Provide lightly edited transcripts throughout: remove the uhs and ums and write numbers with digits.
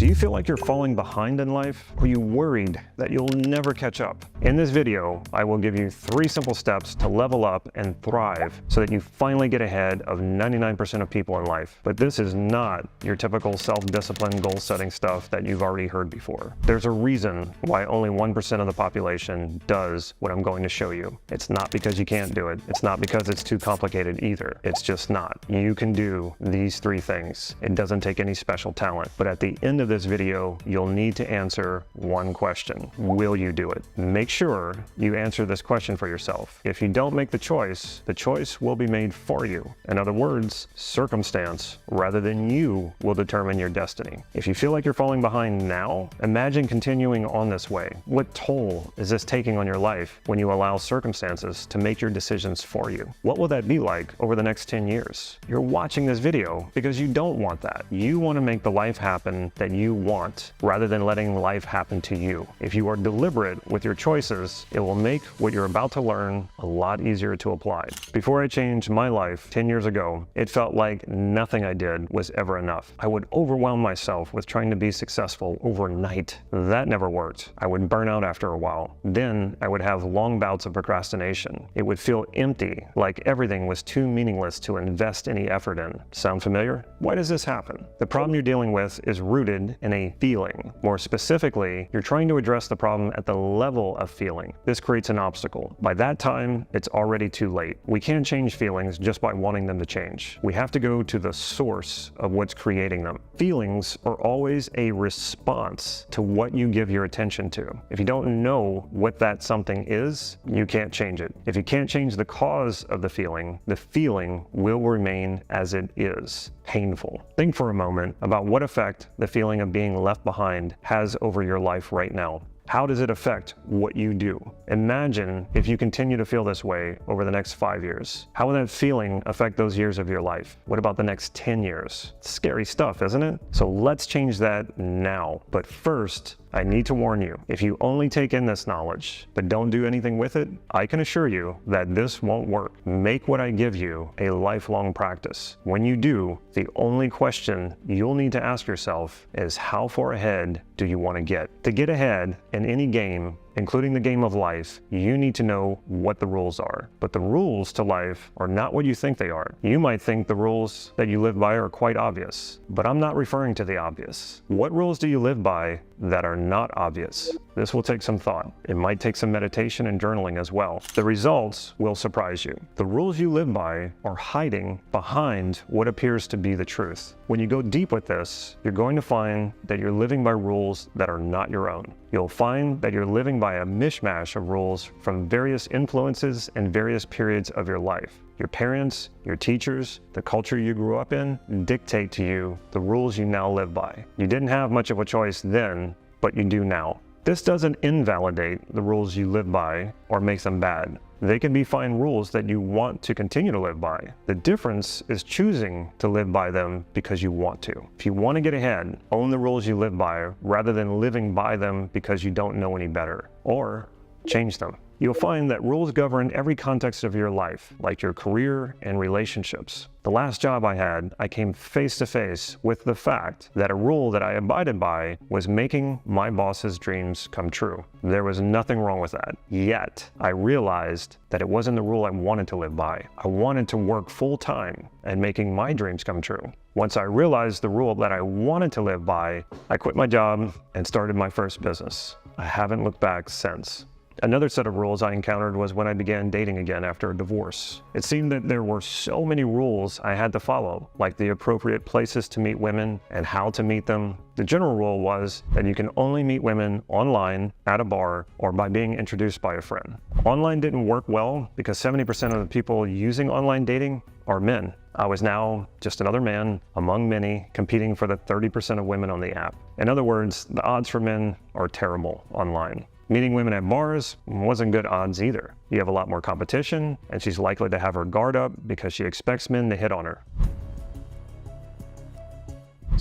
Do you feel like you're falling behind in life? Are you worried that you'll never catch up? In this video, I will give you 3 simple steps to level up and thrive so that you finally get ahead of 99% of people in life. But this is not your typical self-discipline, goal-setting stuff that you've already heard before. There's a reason why only 1% of the population does what I'm going to show you. It's not because you can't do it. It's not because it's too complicated either. It's just not. You can do these 3 things. It doesn't take any special talent. But at the end of this video, you'll need to answer one question. Will you do it? Make sure you answer this question for yourself. If you don't make the choice will be made for you. In other words, circumstance rather than you will determine your destiny. If you feel like you're falling behind now, imagine continuing on this way. What toll is this taking on your life when you allow circumstances to make your decisions for you? What will that be like over the next 10 years? You're watching this video because you don't want that. You want to make the life happen that you want rather than letting life happen to you. If you are deliberate with your choices, it will make what you're about to learn a lot easier to apply. Before I changed my life 10 years ago, it felt like nothing I did was ever enough. I would overwhelm myself with trying to be successful overnight. That never worked. I would burn out after a while. Then I would have long bouts of procrastination. It would feel empty, like everything was too meaningless to invest any effort in. Sound familiar? Why does this happen? The problem you're dealing with is rooted in a feeling. More specifically, you're trying to address the problem at the level of feeling. This creates an obstacle. By that time, it's already too late. We can't change feelings just by wanting them to change. We have to go to the source of what's creating them. Feelings are always a response to what you give your attention to. If you don't know what that something is, you can't change it. If you can't change the cause of the feeling will remain as it is. Painful. Think for a moment about what effect the feeling of being left behind has over your life right now. How does it affect what you do? Imagine if you continue to feel this way over the next 5 years. How will that feeling affect those years of your life? What about the next 10 years? Scary stuff, isn't it? So let's change that now. But first, I need to warn you, if you only take in this knowledge, but don't do anything with it, I can assure you that this won't work. Make what I give you a lifelong practice. When you do, the only question you'll need to ask yourself is how far ahead do you want to get? To get ahead in any game, including the game of life, you need to know what the rules are. But the rules to life are not what you think they are. You might think the rules that you live by are quite obvious, but I'm not referring to the obvious. What rules do you live by that are not obvious? This will take some thought. It might take some meditation and journaling as well. The results will surprise you. The rules you live by are hiding behind what appears to be the truth. When you go deep with this, you're going to find that you're living by rules that are not your own. You'll find that you're living by a mishmash of rules from various influences and various periods of your life. Your parents, your teachers, the culture you grew up in dictate to you the rules you now live by. You didn't have much of a choice then, but you do now. This doesn't invalidate the rules you live by or make them bad. They can be fine rules that you want to continue to live by. The difference is choosing to live by them because you want to. If you want to get ahead, own the rules you live by rather than living by them because you don't know any better, or change them. You'll find that rules govern every context of your life, like your career and relationships. The last job I had, I came face to face with the fact that a rule that I abided by was making my boss's dreams come true. There was nothing wrong with that. Yet, I realized that it wasn't the rule I wanted to live by. I wanted to work full time and making my dreams come true. Once I realized the rule that I wanted to live by, I quit my job and started my first business. I haven't looked back since. Another set of rules I encountered was when I began dating again after a divorce. It seemed that there were so many rules I had to follow, like the appropriate places to meet women and how to meet them. The general rule was that you can only meet women online, at a bar, or by being introduced by a friend. Online didn't work well because 70% of the people using online dating are men. I was now just another man among many competing for the 30% of women on the app. In other words, the odds for men are terrible online. Meeting women at bars wasn't good odds either. You have a lot more competition, and she's likely to have her guard up because she expects men to hit on her.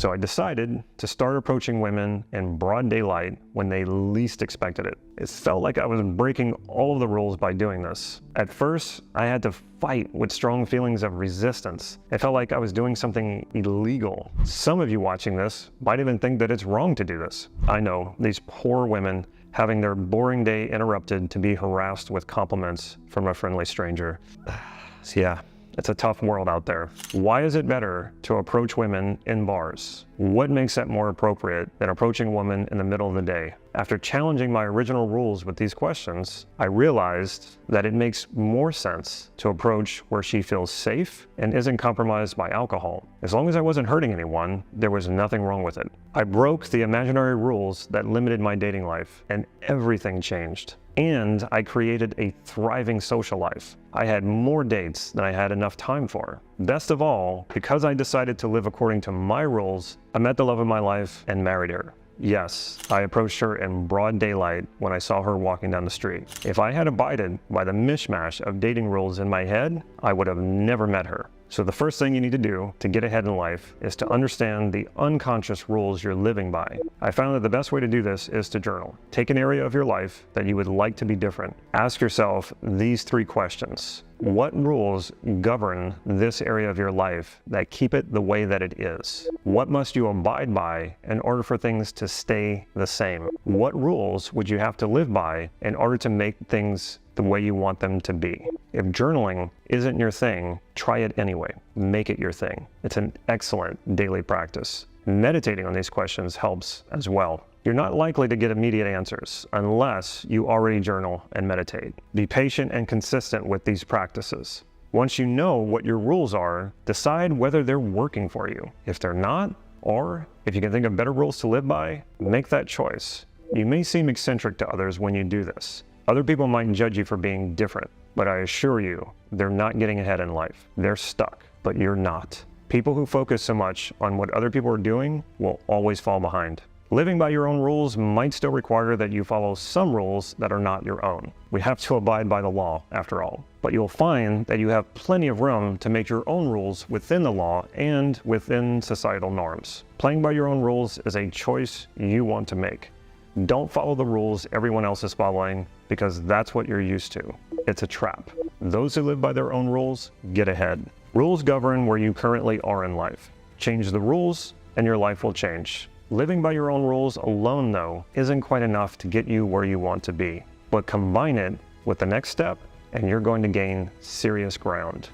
So I decided to start approaching women in broad daylight when they least expected it. It felt like I was breaking all of the rules by doing this. At first, I had to fight with strong feelings of resistance. It felt like I was doing something illegal. Some of you watching this might even think that it's wrong to do this. I know, these poor women having their boring day interrupted to be harassed with compliments from a friendly stranger. So yeah, it's a tough world out there. Why is it better to approach women in bars? What makes that more appropriate than approaching a woman in the middle of the day? After challenging my original rules with these questions, I realized that it makes more sense to approach where she feels safe and isn't compromised by alcohol. As long as I wasn't hurting anyone, there was nothing wrong with it. I broke the imaginary rules that limited my dating life, and everything changed. And I created a thriving social life. I had more dates than I had enough time for. Best of all, because I decided to live according to my rules, I met the love of my life and married her. Yes, I approached her in broad daylight when I saw her walking down the street. If I had abided by the mishmash of dating rules in my head, I would have never met her. So the first thing you need to do to get ahead in life is to understand the unconscious rules you're living by. I found that the best way to do this is to journal. Take an area of your life that you would like to be different. Ask yourself these 3 questions. What rules govern this area of your life that keep it the way that it is? What must you abide by in order for things to stay the same? What rules would you have to live by in order to make things the way you want them to be? If journaling isn't your thing, try it anyway. Make it your thing. It's an excellent daily practice. Meditating on these questions helps as well. You're not likely to get immediate answers unless you already journal and meditate. Be patient and consistent with these practices. Once you know what your rules are, decide whether they're working for you. If they're not, or if you can think of better rules to live by, make that choice. You may seem eccentric to others when you do this. Other people might judge you for being different, but I assure you, they're not getting ahead in life. They're stuck, but you're not. People who focus so much on what other people are doing will always fall behind. Living by your own rules might still require that you follow some rules that are not your own. We have to abide by the law, after all. But you'll find that you have plenty of room to make your own rules within the law and within societal norms. Playing by your own rules is a choice you want to make. Don't follow the rules everyone else is following because that's what you're used to. It's a trap. Those who live by their own rules get ahead. Rules govern where you currently are in life. Change the rules and your life will change. Living by your own rules alone, though, isn't quite enough to get you where you want to be. But combine it with the next step, and you're going to gain serious ground.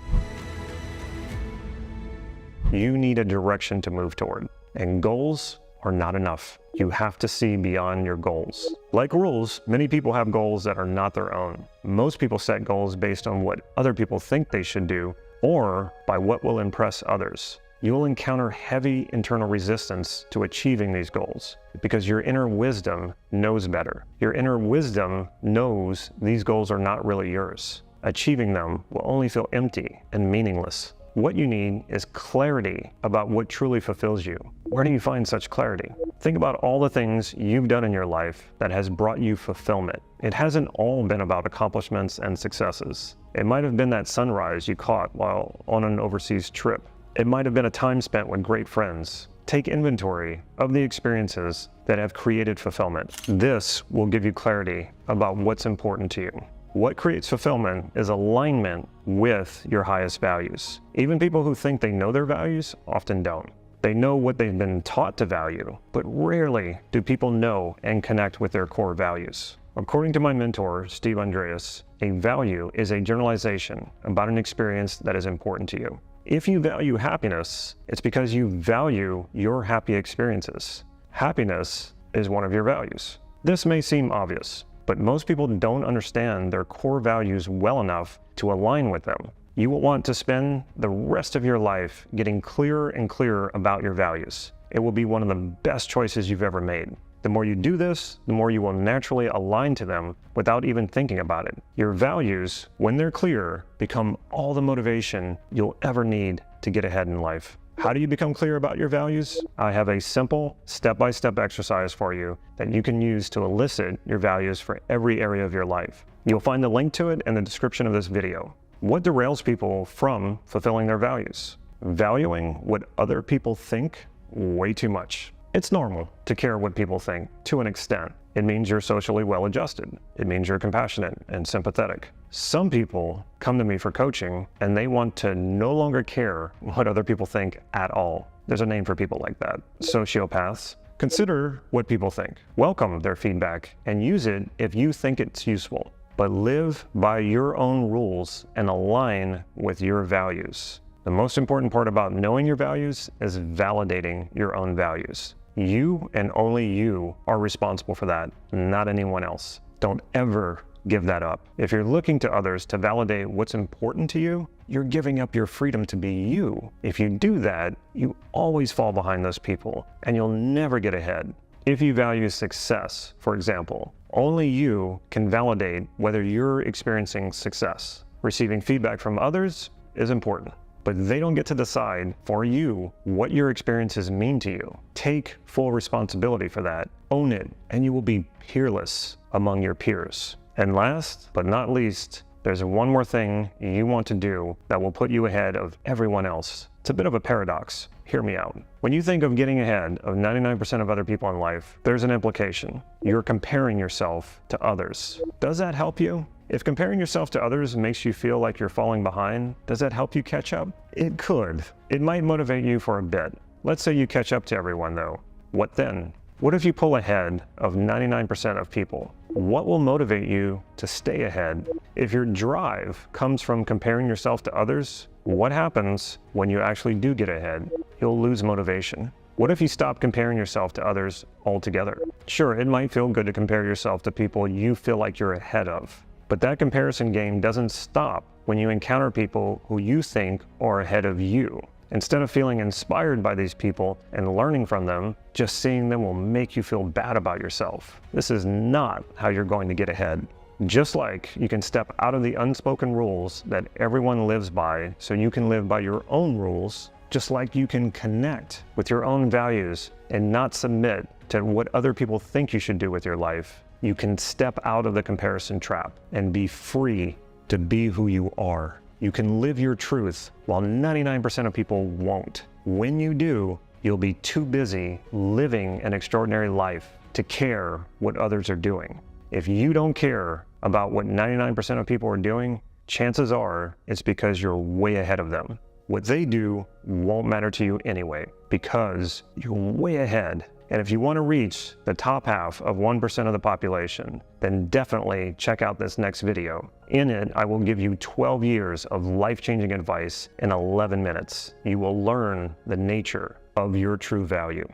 You need a direction to move toward, and goals are not enough. You have to see beyond your goals. Like rules, many people have goals that are not their own. Most people set goals based on what other people think they should do, or by what will impress others. You'll encounter heavy internal resistance to achieving these goals because your inner wisdom knows better. Your inner wisdom knows these goals are not really yours. Achieving them will only feel empty and meaningless. What you need is clarity about what truly fulfills you. Where do you find such clarity? Think about all the things you've done in your life that has brought you fulfillment. It hasn't all been about accomplishments and successes. It might have been that sunrise you caught while on an overseas trip. It might have been a time spent with great friends. Take inventory of the experiences that have created fulfillment. This will give you clarity about what's important to you. What creates fulfillment is alignment with your highest values. Even people who think they know their values often don't. They know what they've been taught to value, but rarely do people know and connect with their core values. According to my mentor, Steve Andreas, a value is a generalization about an experience that is important to you. If you value happiness, it's because you value your happy experiences. Happiness is one of your values. This may seem obvious, but most people don't understand their core values well enough to align with them. You will want to spend the rest of your life getting clearer and clearer about your values. It will be one of the best choices you've ever made. The more you do this, the more you will naturally align to them without even thinking about it. Your values, when they're clear, become all the motivation you'll ever need to get ahead in life. How do you become clear about your values? I have a simple step-by-step exercise for you that you can use to elicit your values for every area of your life. You'll find the link to it in the description of this video. What derails people from fulfilling their values? Valuing what other people think way too much. It's normal to care what people think to an extent. It means you're socially well-adjusted. It means you're compassionate and sympathetic. Some people come to me for coaching and they want to no longer care what other people think at all. There's a name for people like that, sociopaths. Consider what people think. Welcome their feedback and use it if you think it's useful. But live by your own rules and align with your values. The most important part about knowing your values is validating your own values. You and only you are responsible for that, not anyone else. Don't ever give that up. If you're looking to others to validate what's important to you, you're giving up your freedom to be you. If you do that, you always fall behind those people and you'll never get ahead. If you value success, for example, only you can validate whether you're experiencing success. Receiving feedback from others is important, but they don't get to decide for you what your experiences mean to you. Take full responsibility for that, own it, and you will be peerless among your peers. And last but not least, there's one more thing you want to do that will put you ahead of everyone else. It's a bit of a paradox. Hear me out. When you think of getting ahead of 99% of other people in life, there's an implication. You're comparing yourself to others. Does that help you? If comparing yourself to others makes you feel like you're falling behind, does that help you catch up? It could. It might motivate you for a bit. Let's say you catch up to everyone though. What then? What if you pull ahead of 99% of people? What will motivate you to stay ahead? If your drive comes from comparing yourself to others, what happens when you actually do get ahead? You'll lose motivation. What if you stop comparing yourself to others altogether? Sure, it might feel good to compare yourself to people you feel like you're ahead of. But that comparison game doesn't stop when you encounter people who you think are ahead of you. Instead of feeling inspired by these people and learning from them, just seeing them will make you feel bad about yourself. This is not how you're going to get ahead. Just like you can step out of the unspoken rules that everyone lives by so you can live by your own rules, just like you can connect with your own values and not submit to what other people think you should do with your life, you can step out of the comparison trap and be free to be who you are. You can live your truth while 99% of people won't. When you do, you'll be too busy living an extraordinary life to care what others are doing. If you don't care about what 99% of people are doing, chances are it's because you're way ahead of them. What they do won't matter to you anyway, because you're way ahead. And if you want to reach the top half of 1% of the population, then definitely check out this next video. In it, I will give you 12 years of life-changing advice in 11 minutes. You will learn the nature of your true value.